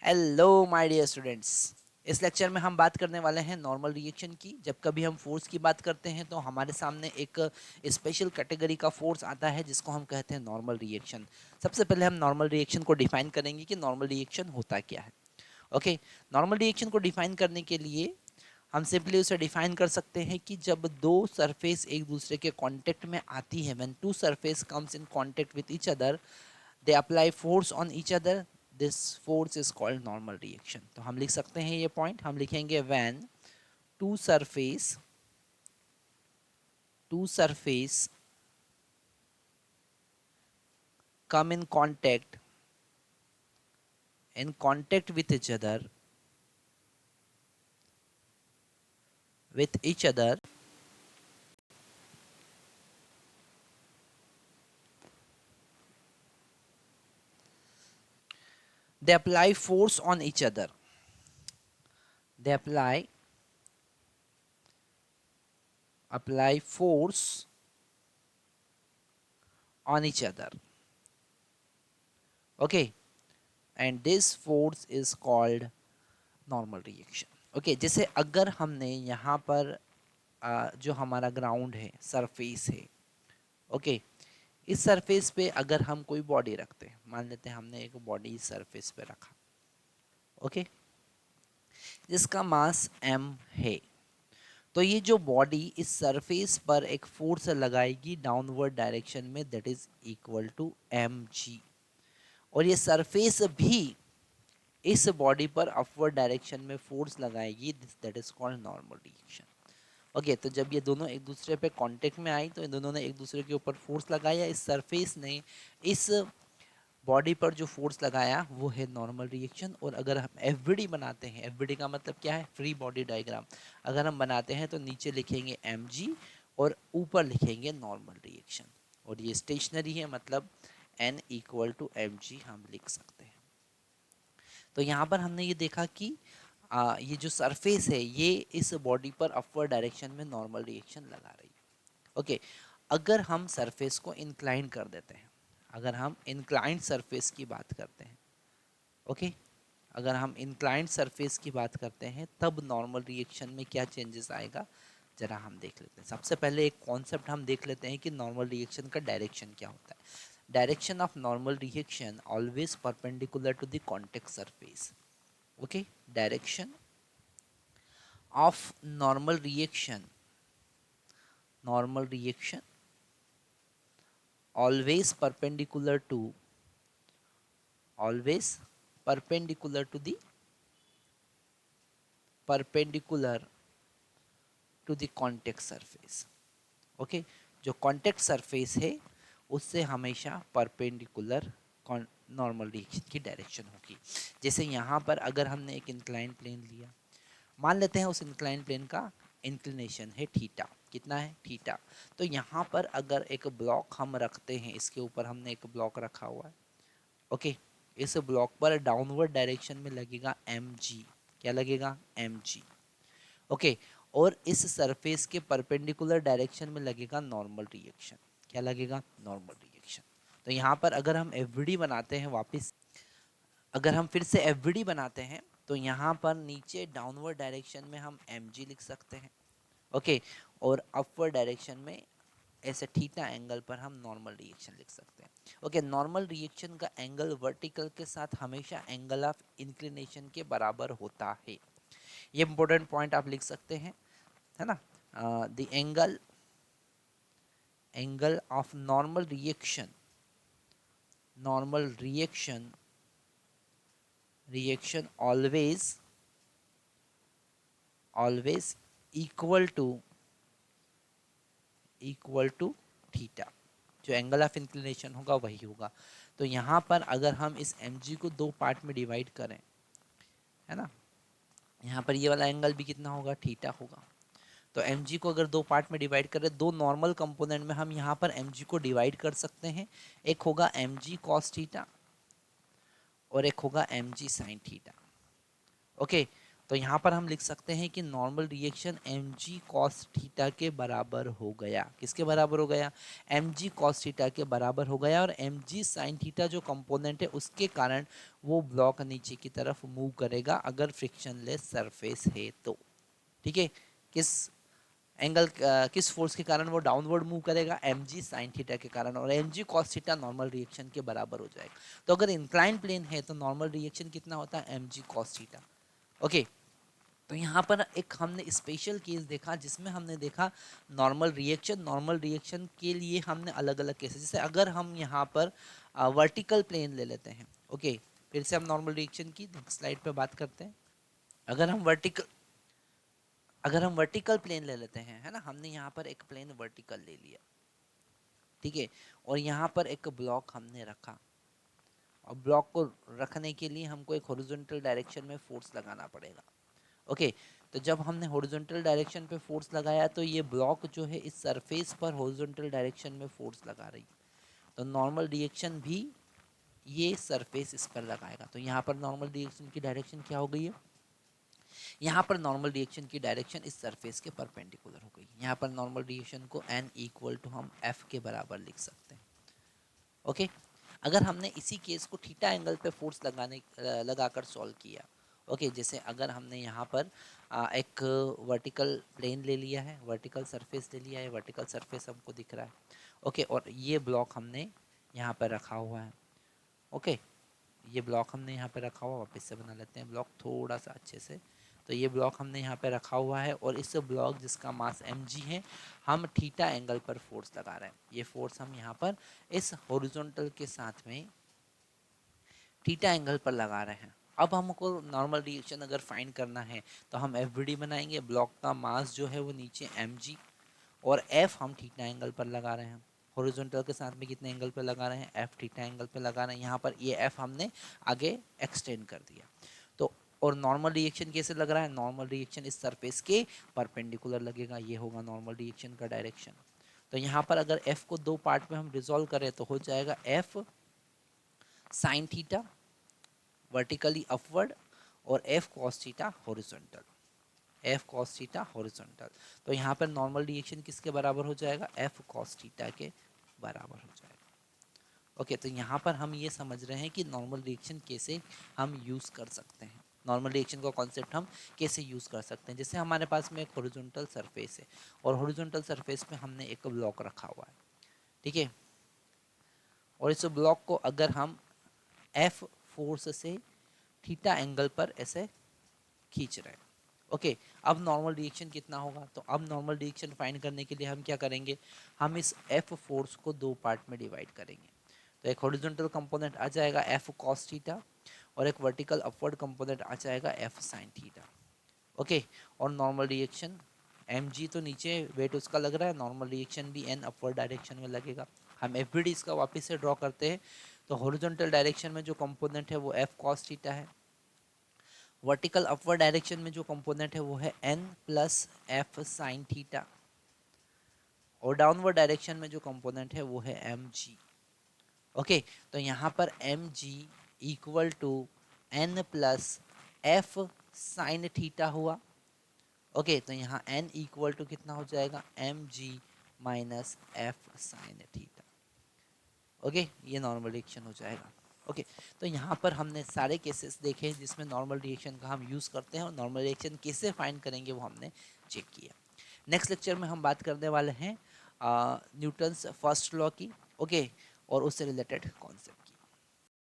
Hello my dear students. इस lecture में हम बात करने वाले हैं नॉर्मल रिएक्शन की। जब कभी हम फोर्स की बात करते हैं तो हमारे सामने एक स्पेशल कैटेगरी का फोर्स आता है जिसको हम कहते हैं नॉर्मल रिएक्शन। सबसे पहले हम नॉर्मल रिएक्शन को डिफाइन करेंगे कि नॉर्मल रिएक्शन होता क्या है। ओके, नॉर्मल रिएक्शन को डिफाइन करने के लिए हम सिंपली उसे डिफाइन कर सकते हैं कि जब दो सरफेस एक दूसरे के कांटेक्ट में आती है, when two surface comes in contact with each other, they apply force on each other, this force is called normal reaction. तो हम लिख सकते हैं ये पॉइंट, हम लिखेंगे when two surface come in contact with each other, they apply force on each other, they apply force on each other. Okay, and this force is called normal reaction. Okay, जैसे अगर हमने यहाँ पर जो हमारा ground है, surface है, okay, इस सरफेस पे अगर हम कोई बॉडी रखते हैं, मान लेते हैं हमने एक बॉडी इस सरफेस पे रखा, ओके, जिसका मास m है, तो ये जो बॉडी इस सरफेस पर एक फोर्स लगाएगी डाउनवर्ड डायरेक्शन में, that is equal to mg, और ये सरफेस भी इस बॉडी पर अपवर्ड डायरेक्शन में फोर्स लगाएगी, that is called normal reaction. Okay, तो जब ये दोनों एक दूसरे पे कांटेक्ट में आई तो इन दोनों ने एक दूसरे के ऊपर फोर्स लगाया, इस सरफेस ने इस बॉडी पर जो फोर्स लगाया वो है नॉर्मल रिएक्शन। और अगर हम एफबीडी बनाते हैं, एफबीडी का मतलब क्या है, फ्री बॉडी डायग्राम, अगर हम बनाते हैं तो नीचे लिखेंगे mg और ऊपर लिखेंगे नॉर्मल रिएक्शन, और ये स्टेशनरी है, मतलब n इक्वल टू mg हम लिख सकते हैं। तो यहाँ पर हमने ये देखा कि ये जो सरफेस है ये इस बॉडी पर अपवर्ड डायरेक्शन में नॉर्मल रिएक्शन लगा रही है। ओके, अगर हम सरफेस को इंक्लाइन कर देते हैं, अगर हम इंक्लाइंड सरफेस की बात करते हैं, ओके, अगर हम इंक्लाइंड सरफेस की बात करते हैं तब नॉर्मल रिएक्शन में क्या चेंजेस आएगा, जरा हम देख लेते हैं। सबसे पहले एक कॉन्सेप्ट हम देख लेते हैं कि नॉर्मल रिएक्शन का डायरेक्शन क्या होता है। Direction of normal reaction always perpendicular to the contact surface. Okay, direction of normal reaction always perpendicular to the contact surface। Okay, जो कॉन्टेक्ट सरफेस है उससे हमेशा परपेंडिकुलर नॉर्मल रिएक्शन की डायरेक्शन होगी। जैसे यहाँ पर अगर हमने एक इंक्लाइन प्लेन लिया, मान लेते हैं उस इंक्लाइन प्लेन का इंक्लिनेशन है थीटा, कितना है, थीटा, तो यहाँ पर अगर एक ब्लॉक हम रखते हैं, इसके ऊपर हमने एक ब्लॉक रखा हुआ है, ओके, इस ब्लॉक पर डाउनवर्ड डायरेक्शन में लगेगा mg, क्या लगेगा, mg, ओके, और इस सरफेस के परपेंडिकुलर डायरेक्शन में लगेगा नॉर्मल रिएक्शन, क्या लगेगा, नॉर्मल रिएक्शन। तो यहाँ पर अगर हम एफबीडी बनाते हैं, वापस अगर हम फिर से एफबीडी बनाते हैं तो यहाँ पर नीचे डाउनवर्ड डायरेक्शन में हम mg लिख सकते हैं, ओके, और अपवर्ड डायरेक्शन में ऐसे थीटा एंगल पर हम नॉर्मल रिएक्शन लिख सकते हैं। ओके, नॉर्मल रिएक्शन का एंगल वर्टिकल के साथ हमेशा एंगल ऑफ इंक्लिनेशन के बराबर होता है। ये इंपॉर्टेंट पॉइंट आप लिख सकते हैं, है ना। The angle of normal reaction always equal to theta, जो एंगल ऑफ इंक्लिनेशन होगा वही होगा। तो यहाँ पर अगर हम इस mg को दो पार्ट में डिवाइड करें, है ना, यहाँ पर ये वाला एंगल भी कितना होगा, थीटा होगा। तो mg को अगर दो पार्ट में डिवाइड करें, दो नॉर्मल कंपोनेंट में हम यहाँ पर mg को डिवाइड कर सकते हैं, एक होगा mg cos थीटा और एक होगा mg sin थीटा। ओके, तो यहाँ पर हम लिख सकते हैं कि normal reaction m g cos theta के बराबर हो गया। किसके बराबर हो गया? एम जी कॉस थीटा के बराबर हो गया। और एम जी साइन थीटा जो कंपोनेंट है उसके कारण वो ब्लॉक नीचे की तरफ मूव करेगा अगर फ्रिक्शनलेस सरफेस है तो। ठीक है, किस एंगल किस फोर्स के कारण वो डाउनवर्ड मूव करेगा? एम जी साइन थीटा के कारण। और m g cos theta normal reaction के बराबर हो जाएगा। तो अगर इंक्लाइन प्लेन है तो नॉर्मल रिएक्शन कितना होता है? M g cos theta. Okay, तो यहाँ पर एक हमने स्पेशल केस देखा जिसमें हमने देखा नॉर्मल रिएक्शन के लिए हमने अलग अलग केसेस, जैसे अगर हम यहाँ पर वर्टिकल प्लेन ले लेते हैं। ओके, फिर से हम नॉर्मल रिएक्शन की नेक्स्ट स्लाइड पे बात करते हैं। अगर हम वर्टिकल प्लेन ले लेते हैं, है ना, हमने यहाँ पर एक प्लेन वर्टिकल ले लिया, ठीक है, और यहाँ पर एक ब्लॉक हमने रखा। और ब्लॉक को रखने के लिए हमको एक हॉरिजॉन्टल डायरेक्शन में फोर्स लगाना पड़ेगा। ओके, तो जब हमने हॉरिजॉन्टल डायरेक्शन पे फोर्स लगाया तो ये ब्लॉक जो है इस सरफेस पर हॉरिजॉन्टल डायरेक्शन में फोर्स लगा रही है। तो नॉर्मल रिएक्शन भी ये सरफेस इस पर लगाएगा। तो यहाँ पर नॉर्मल रिएक्शन की डायरेक्शन क्या हो गई है? यहाँ पर नॉर्मल रिएक्शन की डायरेक्शन इस सरफेस के परपेंडिकुलर हो गई। यहाँ पर नॉर्मल रिएक्शन को n इक्वल टू हम f के बराबर लिख सकते हैं। ओके, अगर हमने इसी केस को थीटा एंगल पे फोर्स लगाकर सॉल्व किया। ओके, जैसे अगर हमने यहाँ पर एक वर्टिकल प्लेन ले लिया है, वर्टिकल सरफेस ले लिया है, वर्टिकल सरफेस हमको दिख रहा है। ओके, और ये ब्लॉक हमने यहाँ पर रखा हुआ है। ओके, ये ब्लॉक हमने यहाँ पे रखा हुआ, वापस से बना लेते हैं ब्लॉक थोड़ा सा अच्छे से। तो ये ब्लॉक हमने यहाँ पे रखा हुआ है और इस ब्लॉक जिसका मास mg है, हम थीटा एंगल पर फोर्स लगा रहे हैं। ये फोर्स हम यहाँ पर इस हॉरिजॉन्टल के साथ में थीटा एंगल पर लगा रहे हैं। अब हमको नॉर्मल रिएक्शन अगर फाइंड करना है तो हम एफबीडी बनाएंगे। ब्लॉक का मास जो है वो नीचे mg और f हम थीटा एंगल पर लगा रहे हैं। हॉरिजॉन्टल के साथ में कितने एंगल पे लगा रहे हैं? f थीटा एंगल पे लगा रहे हैं। यहाँ पर ये f हमने आगे एक्सटेंड कर दिया। तो और नॉर्मल रिएक्शन कैसे लग रहा है? नॉर्मल रिएक्शन इस सरफेस के परपेंडिकुलर लगेगा। ये होगा नॉर्मल रिएक्शन का डायरेक्शन। तो यहाँ पर अगर f को दो पार्ट में हम रिजोल्व करें तो हो जाएगा f sine theta vertically upward और f cos theta horizontal. F cos theta horizontal. तो यहाँ पर नॉर्मल रिएक्शन किसके बराबर हो जाएगा? एफ कॉस थीटा के बराबर हो जाएगा। ओके, तो यहाँ पर हम ये समझ रहे हैं कि नॉर्मल रिएक्शन कैसे हम यूज़ कर सकते हैं। नॉर्मल रिएक्शन का कॉन्सेप्ट हम कैसे यूज़ कर सकते हैं। जैसे हमारे पास में एक हॉरिजॉन्टल सरफेस है और हॉरिजॉन्टल सरफेस पे हमने एक ब्लॉक रखा हुआ है, ठीक है, और इस ब्लॉक को अगर हम एफ फोर्स से थीटा एंगल पर ऐसे खींच रहे हैं। ओके, अब नॉर्मल रिएक्शन कितना होगा? तो अब नॉर्मल रिएक्शन फाइंड करने के लिए हम क्या करेंगे? हम इस एफ फोर्स को दो पार्ट में डिवाइड करेंगे। तो एक हॉरिजॉन्टल कंपोनेंट आ जाएगा एफ कॉस थीटा और एक वर्टिकल अपवर्ड कंपोनेंट आ जाएगा एफ साइन थीटा। ओके, और नॉर्मल रिएक्शन एम जी तो नीचे वेट उसका लग रहा है, नॉर्मल रिएक्शन भी एन अपवर्ड डायरेक्शन में लगेगा। हम एफ बी डी इसका वापस से ड्रॉ करते हैं। तो हॉरिजॉन्टल डायरेक्शन में जो कंपोनेंट है वो एफ कॉस थीटा है। वर्टिकल अपवर्ड डायरेक्शन में जो कंपोनेंट है वो है n plus f sine theta और डाउनवर्ड डायरेक्शन में जो कंपोनेंट है वो है mg। ओके, तो यहाँ पर mg equal to n plus f sine theta हुआ। ओके, तो यहाँ n इक्वल टू कितना हो जाएगा? mg minus f sine theta. Okay, ये नॉर्मल रिएक्शन हो जाएगा। ओके, तो यहाँ पर हमने सारे केसेस देखे जिसमें नॉर्मल रिएक्शन का हम यूज़ करते हैं और नॉर्मल रिएक्शन कैसे फाइंड करेंगे वो हमने चेक किया। नेक्स्ट लेक्चर में हम बात करने वाले हैं न्यूटन्स फर्स्ट लॉ की, ओके, और उससे रिलेटेड कॉन्सेप्ट की।